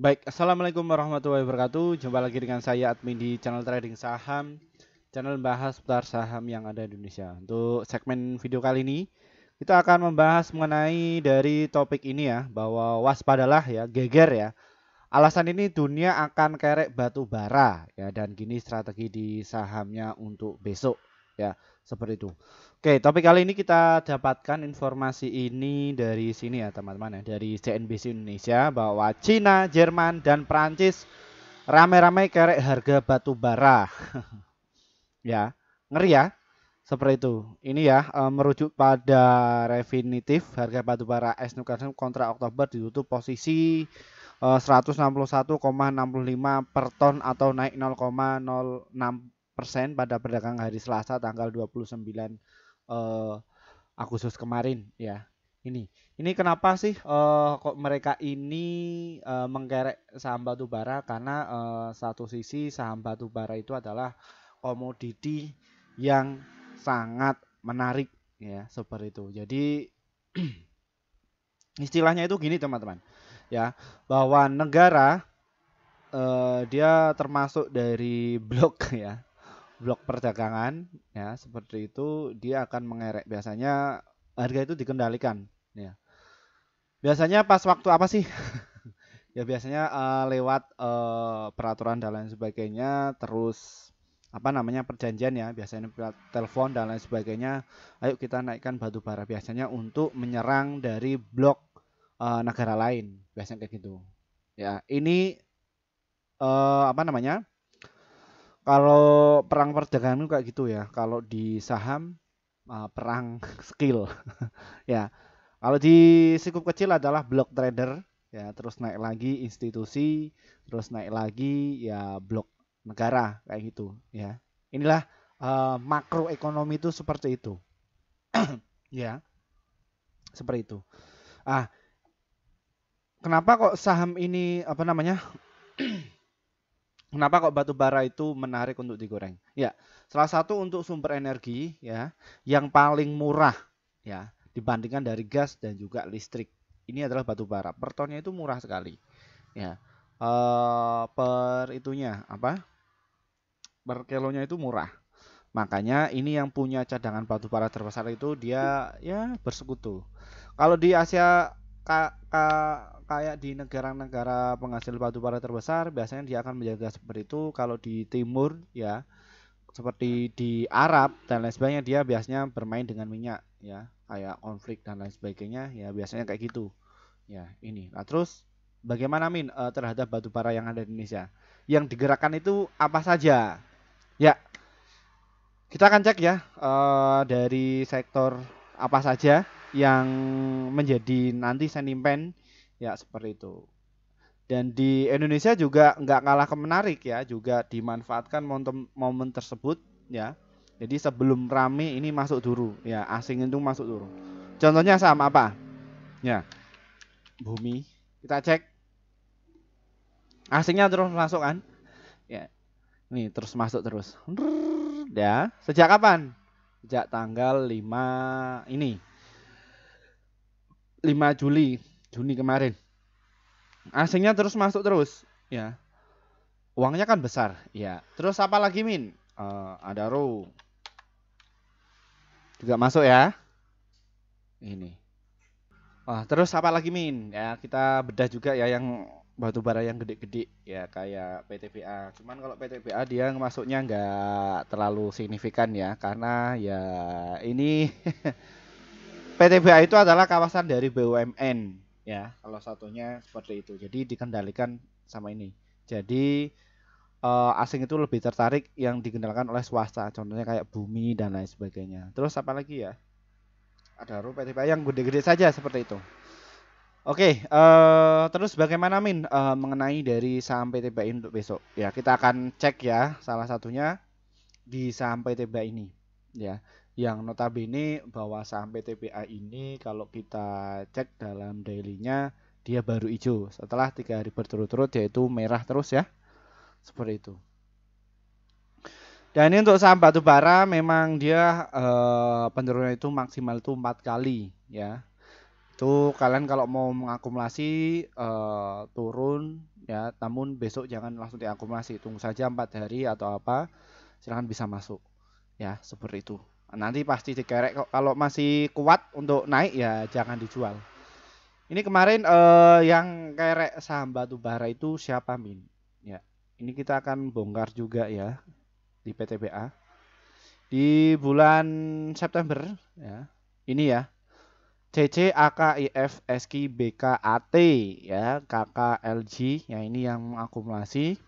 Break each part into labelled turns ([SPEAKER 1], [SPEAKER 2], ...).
[SPEAKER 1] Baik, assalamualaikum warahmatullahi wabarakatuh. Jumpa lagi dengan saya admin di channel trading saham, channel membahas seputar saham yang ada di Indonesia. Untuk segmen video kali ini, kita akan membahas mengenai dari topik ini ya, bahwa waspadalah ya, geger ya. Alasan ini dunia akan kerek batu bara ya, dan gini strategi di sahamnya untuk besok ya, seperti itu. Oke, topik kali ini kita dapatkan informasi ini dari sini ya teman-teman ya, dari CNBC Indonesia bahwa Cina, Jerman, dan Prancis ramai-ramai kerek harga batu bara. Ya, ngeri ya, seperti itu. Ini ya merujuk pada Refinitiv harga batu bara es Newcastle kontrak Oktober ditutup posisi 161,65 per ton atau naik 0,06% pada perdagangan hari Selasa tanggal 29 eh, Agustus kemarin ya. Ini ini kenapa sih kok mereka ini mengkerek saham batu bara? Karena satu sisi saham batu bara itu adalah komoditi yang sangat menarik ya, seperti itu. Jadi istilahnya itu gini teman-teman ya, bahwa negara dia termasuk dari blok ya, blok perdagangan ya, seperti itu. Dia akan mengerek, biasanya harga itu dikendalikan ya. Biasanya pas waktu apa sih? Ya biasanya lewat peraturan dan lain sebagainya, terus apa namanya, perjanjian ya, biasanya telepon dan lain sebagainya. Ayo kita naikkan batu bara, biasanya untuk menyerang dari blok negara lain, biasanya kayak gitu. Ya, ini apa namanya? Kalau perang perdagangan kayak gitu ya. Kalau di saham perang skill ya. Kalau di sikup kecil adalah block trader ya, terus naik lagi institusi, terus naik lagi ya blok negara kayak gitu ya. Inilah makroekonomi itu seperti itu. Ya, seperti itu. Ah, kenapa kok saham ini apa namanya? Kenapa kok batu bara itu menarik untuk digoreng? Ya, salah satu untuk sumber energi ya yang paling murah ya dibandingkan dari gas dan juga listrik. Ini adalah batu bara. Per tonnya itu murah sekali. Ya. Per itunya apa? Per kilonya itu murah. Makanya ini yang punya cadangan batu bara terbesar itu dia ya bersekutu. Kalau di Asia kayak di negara-negara penghasil batu bara terbesar, biasanya dia akan menjaga seperti itu. Kalau di timur ya, seperti di Arab dan lain sebagainya, dia biasanya bermain dengan minyak ya, kayak konflik dan lain sebagainya ya, biasanya kayak gitu. Ya, ini. Nah, terus bagaimana terhadap batu bara yang ada di Indonesia? Yang digerakkan itu apa saja? Ya, kita akan cek ya dari sektor apa saja yang menjadi nanti sentimen ya, seperti itu. Dan di Indonesia juga nggak kalah menarik ya, juga dimanfaatkan momen, momen tersebut ya. Jadi sebelum rame ini masuk dulu ya, asing itu masuk dulu. Contohnya saham apa? Ya, Bumi. Kita cek asingnya terus masuk kan? Ya, nih terus masuk terus. Ya, sejak kapan? Sejak tanggal 5 ini, 5 Juni kemarin. Asingnya terus masuk terus ya. Uangnya kan besar ya. Terus apa lagi ada Row juga masuk ya. Ini. Terus apa lagi ya, kita bedah juga ya yang batu bara yang gede-gede ya, kayak PTBA. Cuman kalau PTBA dia masuknya nggak terlalu signifikan ya, karena ya ini PTBA itu adalah kawasan dari BUMN ya, kalau satunya seperti itu. Jadi dikendalikan sama ini. Jadi asing itu lebih tertarik yang dikendalikan oleh swasta, contohnya kayak Bumi dan lain sebagainya. Terus apa lagi ya? Ada PT yang gede-gede saja seperti itu. Oke, terus bagaimana mengenai dari saham PTBA untuk besok? Ya, kita akan cek ya salah satunya di saham PTBA ini ya. Yang notabene bahwa saham PTBA ini kalau kita cek dalam daily-nya dia baru hijau setelah 3 hari berturut-turut, yaitu merah terus ya. Seperti itu. Dan ini untuk saham batu bara memang dia penurunan itu maksimal itu 4 kali ya. Itu kalian kalau mau mengakumulasi turun ya namun besok jangan langsung diakumulasi, tunggu saja 4 hari atau apa, silahkan bisa masuk ya, seperti itu. Nanti pasti dikerek kok. Kalau masih kuat untuk naik ya jangan dijual. Ini kemarin yang kerek saham batu bara itu siapa, Min? Ya, ini kita akan bongkar juga ya di PTBA di bulan September ya. Ini ya, CC AKIF SKI BKAT ya, KKLG ya, ini yang mengakumulasi.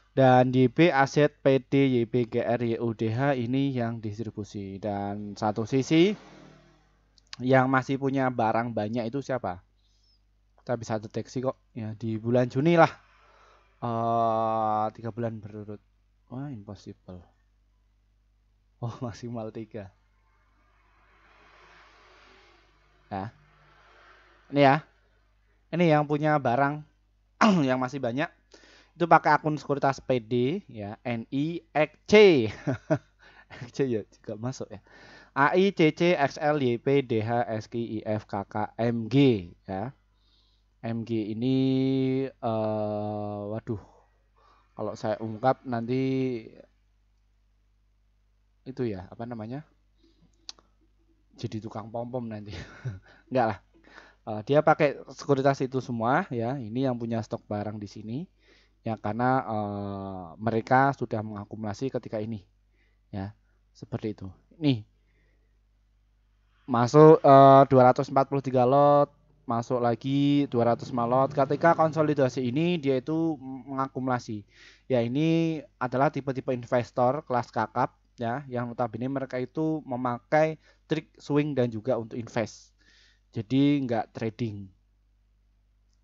[SPEAKER 1] Dan YB Aset PD YBGR YUDH ini yang distribusi. Dan satu sisi yang masih punya barang banyak itu siapa? Kita bisa deteksi kok ya di bulan Juni lah. 3 bulan berturut. Wah, impossible. Oh, maksimal 3. Ya. Ini ya. Ini yang punya barang yang masih banyak itu pakai akun sekuritas PD ya, NI XC. XC ya juga masuk ya. AI CC XL YP DH SKI IF KK MG ya. MG ini waduh, kalau saya ungkap nanti itu ya, apa namanya, jadi tukang pom-pom nanti. Enggak lah. Dia pakai sekuritas itu semua ya. Ini yang punya stok barang di sini ya, karena mereka sudah mengakumulasi ketika ini ya, seperti itu. Nih masuk 243 lot, masuk lagi 205 lot. Ketika konsolidasi ini dia itu mengakumulasi ya. Ini adalah tipe-tipe investor kelas kakap ya, yang notabene mereka itu memakai trik swing dan juga untuk invest, jadi nggak trading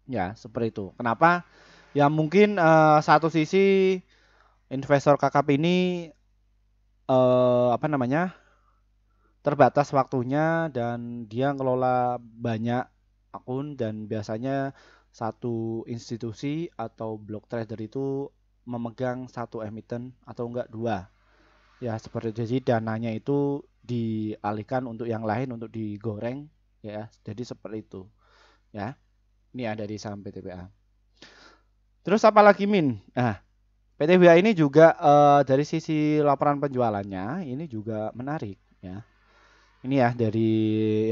[SPEAKER 1] ya, seperti itu. Kenapa? Ya mungkin satu sisi investor kakap ini apa namanya, terbatas waktunya dan dia ngelola banyak akun, dan biasanya satu institusi atau block trader itu memegang satu emiten atau enggak 2 ya, seperti itu. Jadi dananya itu dialihkan untuk yang lain untuk digoreng ya, jadi seperti itu ya. Ini ada di saham PTBA. Terus apa lagi, Min? Nah, PTBA ini juga dari sisi laporan penjualannya ini juga menarik ya. Ini ya, dari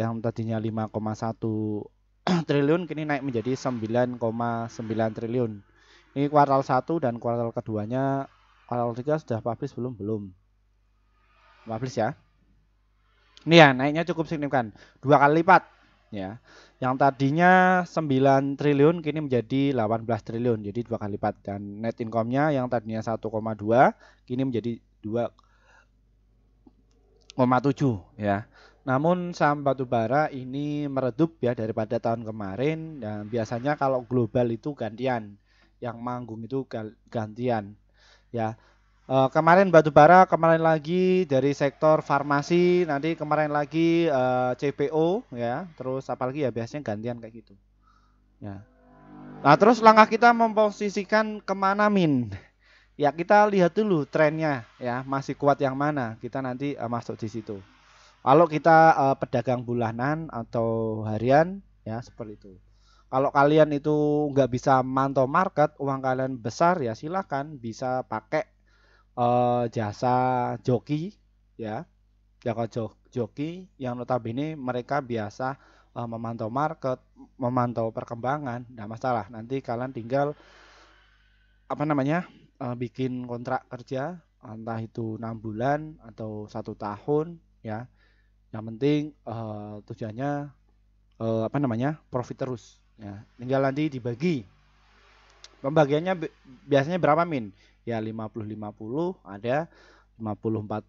[SPEAKER 1] yang tadinya 5,1 triliun kini naik menjadi 9,9 triliun. Ini kuartal 1 dan kuartal keduanya. Kuartal 3 sudah publish belum? Belum. Publish ya. Ini ya, naiknya cukup signifikan, 2 kali lipat ya. Yang tadinya 9 triliun kini menjadi 18 triliun, jadi 2 kali lipat. Dan net income-nya yang tadinya 1,2 kini menjadi 2,7 ya. Namun saham batubara ini meredup ya daripada tahun kemarin, dan biasanya kalau global itu gantian, yang manggung itu gantian ya. Kemarin batubara, kemarin lagi dari sektor farmasi, nanti kemarin lagi CPO ya, terus apalagi ya, biasanya gantian kayak gitu ya. Nah, terus langkah kita memposisikan kemana, Min? Ya kita lihat dulu trennya ya, masih kuat yang mana, kita nanti masuk di situ. Kalau kita pedagang bulanan atau harian ya, seperti itu. Kalau kalian itu nggak bisa mantau market, uang kalian besar ya, silakan bisa pakai jasa joki ya, jasa joki yang notabene mereka biasa memantau market, memantau perkembangan. Nggak masalah, nanti kalian tinggal apa namanya, bikin kontrak kerja entah itu 6 bulan atau 1 tahun ya. Yang penting tujuannya apa namanya, profit terus ya. Tinggal nanti dibagi. Pembagiannya biasanya berapa, Min? Ya 50-50 ada, 60-40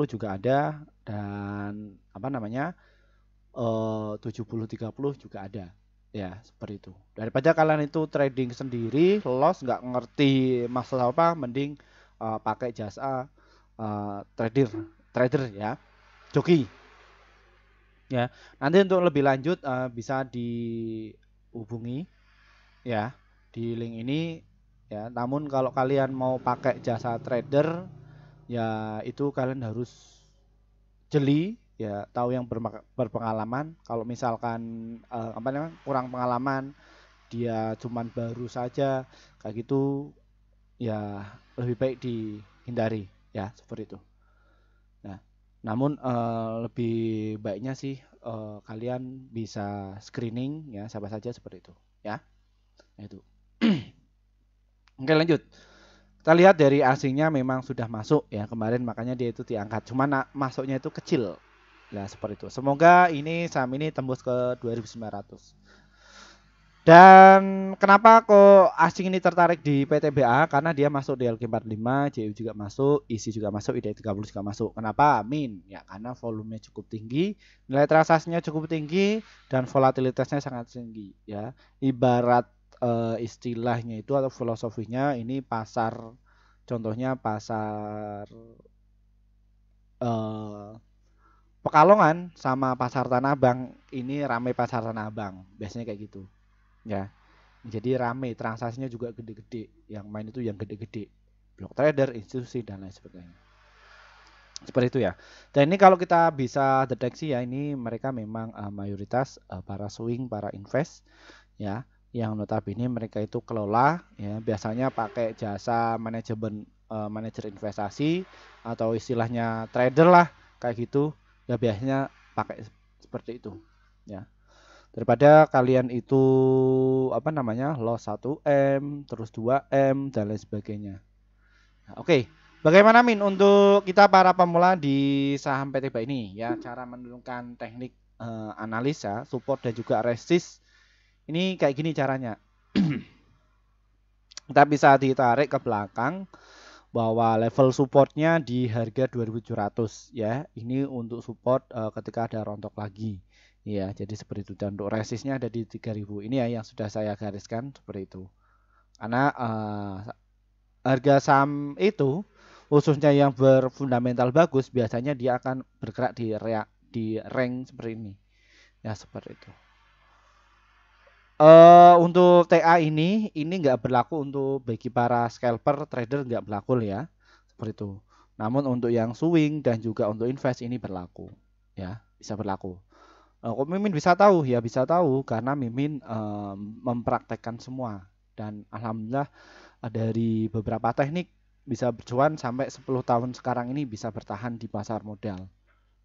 [SPEAKER 1] juga ada, dan apa namanya, 70-30 juga ada ya, seperti itu. Daripada kalian itu trading sendiri loss nggak ngerti maksud apa, mending pakai jasa trader ya, joki ya. Nanti untuk lebih lanjut bisa dihubungi ya di link ini ya. Namun kalau kalian mau pakai jasa trader ya, itu kalian harus jeli ya, tahu yang berpengalaman. Kalau misalkan apa namanya, kurang pengalaman dia cuman baru saja kayak gitu, ya lebih baik dihindari ya, seperti itu. Nah, namun lebih baiknya sih kalian bisa screening ya siapa saja seperti itu ya. Nah, itu. Oke, lanjut. Kita lihat dari asingnya memang sudah masuk ya kemarin, makanya dia itu diangkat. Cuman masuknya itu kecil. Nah, seperti itu. Semoga ini saham ini tembus ke 2.900. Dan kenapa kok asing ini tertarik di PTBA? Karena dia masuk di LQ45, JU juga masuk, ISI juga masuk, IDX30 juga masuk. Kenapa? Amin. Ya, karena volumenya cukup tinggi, nilai transaksinya cukup tinggi, dan volatilitasnya sangat tinggi. Ya, ibarat istilahnya itu atau filosofinya ini pasar, contohnya pasar Pekalongan sama pasar Tanah Abang, ini ramai pasar Tanah Abang, biasanya kayak gitu. Ya, jadi rame, transaksinya juga gede-gede, yang main itu yang gede-gede, block trader, institusi dan lain sebagainya, seperti itu ya. Dan ini kalau kita bisa deteksi ya, ini mereka memang mayoritas para swing, para invest ya, yang notabene mereka itu kelola ya, biasanya pakai jasa manajemen, manajer investasi atau istilahnya trader lah kayak gitu ya, biasanya pakai seperti itu ya, daripada kalian itu apa namanya loss 1M terus 2M dan lain sebagainya. Nah, oke, bagaimana Min untuk kita para pemula di saham PTBA ini ya, cara menentukan teknik analisa support dan juga resist ini kayak gini caranya. Kita bisa ditarik ke belakang bahwa level supportnya di harga 2.700 ya, ini untuk support ketika ada rontok lagi. Iya, jadi seperti itu. Dan untuk resistnya ada di 3000. Ini ya yang sudah saya gariskan seperti itu. Karena harga saham itu khususnya yang berfundamental bagus biasanya dia akan bergerak di rank seperti ini. Ya, seperti itu. Untuk TA ini nggak berlaku untuk bagi para scalper trader, nggak berlaku ya. Seperti itu. Namun untuk yang swing dan juga untuk invest ini berlaku. Ya, bisa berlaku. Kok Mimin bisa tahu? Ya bisa tahu karena Mimin mempraktekkan semua, dan alhamdulillah dari beberapa teknik bisa bercuan sampai 10 tahun sekarang ini bisa bertahan di pasar modal.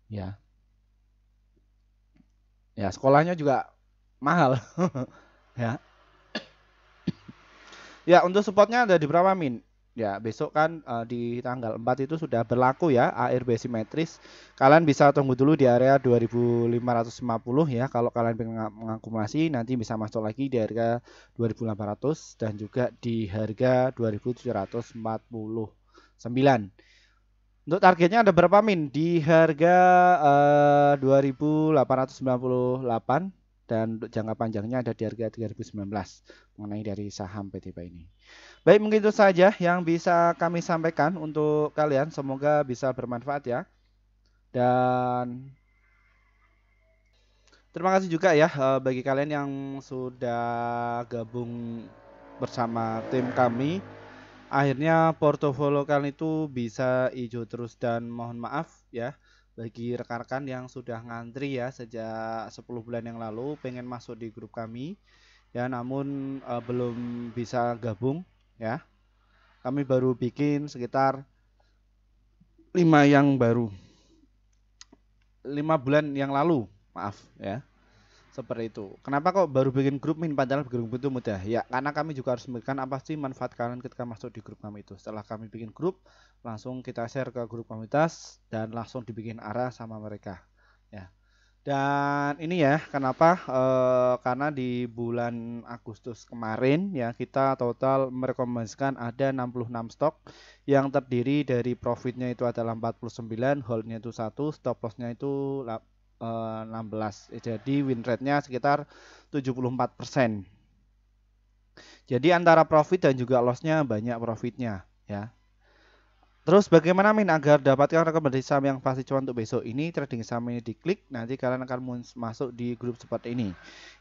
[SPEAKER 1] Ya. Ya, sekolahnya juga mahal. Ya. Ya, untuk supportnya ada di berapa Min? Ya, besok kan di tanggal 4 itu sudah berlaku ya ARB simetris. Kalian bisa tunggu dulu di area 2550 ya. Kalau kalian pengen mengakumulasi nanti bisa masuk lagi di harga 2800 dan juga di harga 2749. Untuk targetnya ada berapa Min? Di harga 2898 dan untuk jangka panjangnya ada di harga 3019 mengenai dari saham PTBA ini. Baik, mungkin itu saja yang bisa kami sampaikan untuk kalian. Semoga bisa bermanfaat ya. Dan terima kasih juga ya bagi kalian yang sudah gabung bersama tim kami. Akhirnya portofolio kalian itu bisa hijau terus, dan mohon maaf ya bagi rekan-rekan yang sudah ngantri ya sejak 10 bulan yang lalu pengen masuk di grup kami ya, namun belum bisa gabung ya. Kami baru bikin sekitar 5 bulan yang lalu, maaf ya. Seperti itu. Kenapa kok baru bikin grup Min? Padahal grup itu mudah. Ya, karena kami juga harus memberikan apa sih manfaat kalian ketika masuk di grup kami itu. Setelah kami bikin grup, langsung kita share ke grup komunitas dan langsung dibikin arah sama mereka. Ya. Dan ini ya, kenapa? Karena di bulan Agustus kemarin ya kita total merekomendasikan ada 66 stok yang terdiri dari profitnya itu adalah 49, holdnya itu 1, stop lossnya itu 16. Jadi win rate-nya sekitar 74%. Jadi antara profit dan juga loss-nya banyak profitnya ya. Terus bagaimana Min agar dapatkan rekomendasi saham yang pasti cuan untuk besok ini? Trading saham ini diklik, nanti kalian akan masuk di grup seperti ini.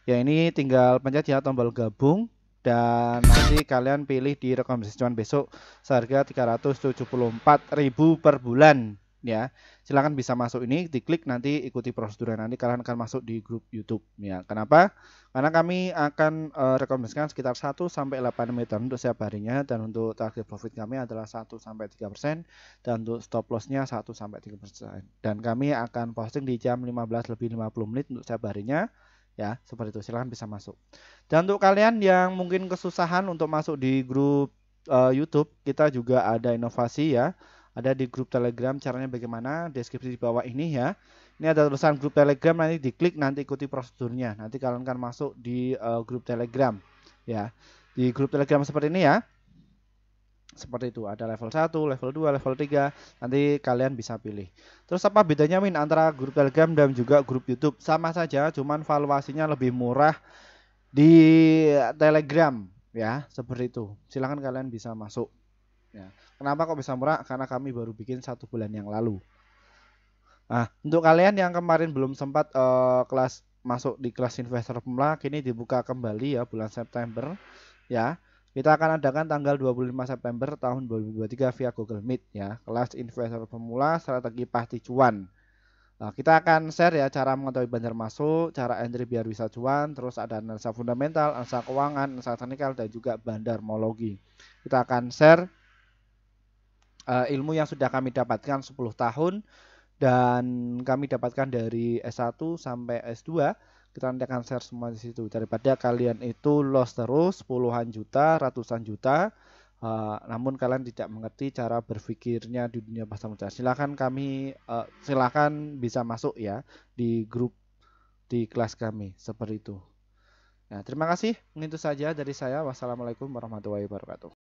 [SPEAKER 1] Ya, ini tinggal pencet ya tombol gabung dan nanti kalian pilih di rekomendasi cuan besok seharga 374.000 per bulan ya. Silakan bisa masuk ini, diklik nanti ikuti prosedurnya, nanti kalian akan masuk di grup YouTube ya. Kenapa? Karena kami akan rekomendasikan sekitar 1 sampai 8 meter untuk setiap harinya, dan untuk target profit kami adalah 1 sampai 3% dan untuk stop loss-nya 1 sampai 3%. Dan kami akan posting di jam 15 lebih 50 menit untuk setiap harinya ya, seperti itu. Silahkan bisa masuk. Dan untuk kalian yang mungkin kesusahan untuk masuk di grup YouTube, kita juga ada inovasi ya. Ada di grup Telegram, caranya bagaimana? Deskripsi di bawah ini ya. Ini ada tulisan grup Telegram, nanti diklik, nanti ikuti prosedurnya. Nanti kalian akan masuk di grup Telegram ya. Di grup Telegram seperti ini ya. Seperti itu, ada level 1, level 2, level 3. Nanti kalian bisa pilih. Terus apa bedanya Min antara grup Telegram dan juga grup YouTube? Sama saja, cuman valuasinya lebih murah di Telegram ya, seperti itu. Silahkan kalian bisa masuk ya. Kenapa kok bisa murah? Karena kami baru bikin 1 bulan yang lalu. Nah, untuk kalian yang kemarin belum sempat masuk di kelas investor pemula, kini dibuka kembali ya bulan September ya. Kita akan adakan tanggal 25 September tahun 2023 via Google Meet ya. Kelas investor pemula strategi pasti cuan. Nah, kita akan share ya cara mengetahui bandar masuk, cara entry biar bisa cuan, terus ada analisa fundamental, analisa keuangan, analisa teknikal, dan juga bandarmologi. Kita akan share ilmu yang sudah kami dapatkan 10 tahun dan kami dapatkan dari S1 sampai S2. Kita nanti akan share semua di situ, daripada kalian itu loss terus puluhan juta, ratusan juta, namun kalian tidak mengerti cara berpikirnya di dunia pasar modal. Silakan bisa masuk ya di grup di kelas kami seperti itu. Nah, terima kasih. Itu saja dari saya. Wassalamualaikum warahmatullahi wabarakatuh.